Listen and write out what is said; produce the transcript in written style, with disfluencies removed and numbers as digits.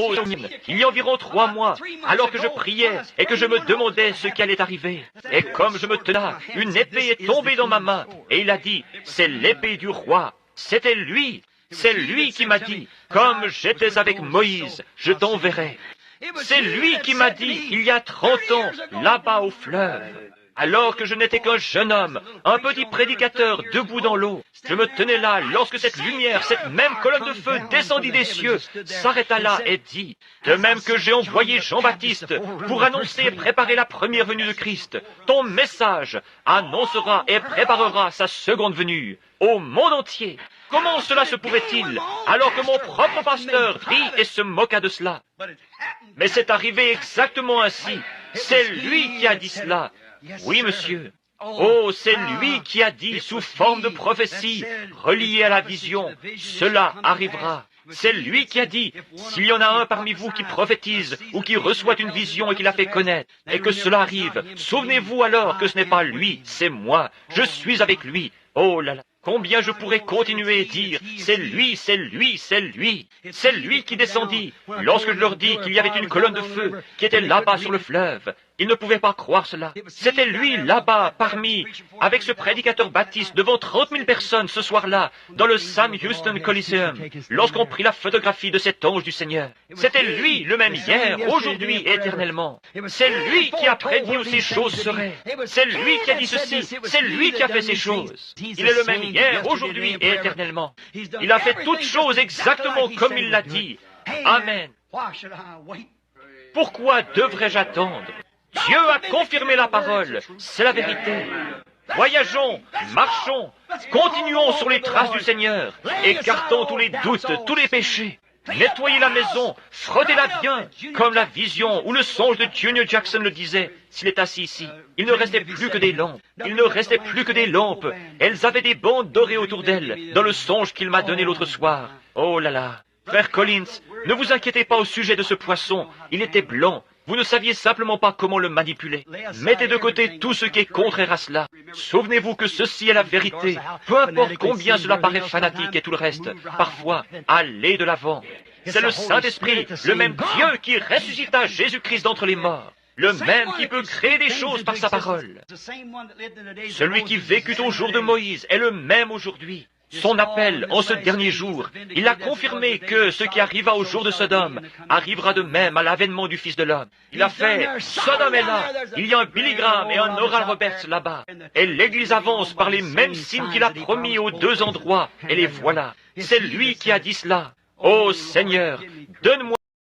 Oh, il y a environ 3 mois, alors que je priais et que je me demandais ce qui allait arriver. Et comme je me tenais là, une épée est tombée dans ma main, et il a dit, c'est l'épée du roi. C'était lui. C'est lui qui m'a dit, comme j'étais avec Moïse, je t'enverrai. C'est lui qui m'a dit, il y a 30 ans, là-bas au fleuve. Alors que je n'étais qu'un jeune homme, un petit prédicateur debout dans l'eau, je me tenais là lorsque cette lumière, cette même colonne de feu descendit des cieux, s'arrêta là et dit, de même que j'ai envoyé Jean-Baptiste pour annoncer et préparer la première venue de Christ, ton message annoncera et préparera sa seconde venue au monde entier. Comment cela se pouvait-il, alors que mon propre pasteur rit et se moqua de cela? Mais c'est arrivé exactement ainsi. C'est lui qui a dit cela. Oui, monsieur. Oh, c'est lui qui a dit, sous forme de prophétie, reliée à la vision, cela arrivera. C'est lui qui a dit, s'il y en a un parmi vous qui prophétise ou qui reçoit une vision et qui la fait connaître, et que cela arrive, souvenez-vous alors que ce n'est pas lui, c'est moi. Je suis avec lui. Oh là là. Combien je pourrais continuer et dire, c'est lui, c'est lui, c'est lui. C'est lui qui descendit. Lorsque je leur dis qu'il y avait une colonne de feu qui était là-bas sur le fleuve, ils ne pouvaient pas croire cela. C'était lui là-bas, parmi, avec ce prédicateur baptiste, devant 30 000 personnes ce soir-là, dans le Sam Houston Coliseum, lorsqu'on prit la photographie de cet ange du Seigneur. C'était lui, le même hier, aujourd'hui et éternellement. C'est lui qui a prédit où ces choses seraient. C'est lui qui a dit ceci. C'est lui qui a fait ces choses. Il est le même hier, aujourd'hui et éternellement. Il a fait toutes choses exactement comme il l'a dit. Amen. Pourquoi devrais-je attendre? Dieu a confirmé la parole, c'est la vérité. Voyageons, marchons, continuons sur les traces du Seigneur, écartons tous les doutes, tous les péchés. Nettoyez la maison, frottez-la bien, comme la vision ou le songe de Junior Jackson le disait, s'il est assis ici. Il ne restait plus que des lampes, il ne restait plus que des lampes. Elles avaient des bandes dorées autour d'elles, dans le songe qu'il m'a donné l'autre soir. Oh là là. Frère Collins, ne vous inquiétez pas au sujet de ce poisson, il était blanc. Vous ne saviez simplement pas comment le manipuler. Mettez de côté tout ce qui est contraire à cela. Souvenez-vous que ceci est la vérité. Peu importe combien cela paraît fanatique et tout le reste. Parfois, allez de l'avant. C'est le Saint-Esprit, le même Dieu qui ressuscita Jésus-Christ d'entre les morts. Le même qui peut créer des choses par sa parole. Celui qui vécut au jour de Moïse est le même aujourd'hui. Son appel en ce dernier jour, il a confirmé que ce qui arriva au jour de Sodome arrivera de même à l'avènement du Fils de l'homme. Il a fait, Sodome est là, il y a un Billy Graham et un Oral Roberts là-bas. Et l'Église avance par les mêmes signes qu'il a promis aux 2 endroits, et les voilà. C'est lui qui a dit cela. Ô Seigneur, donne-moi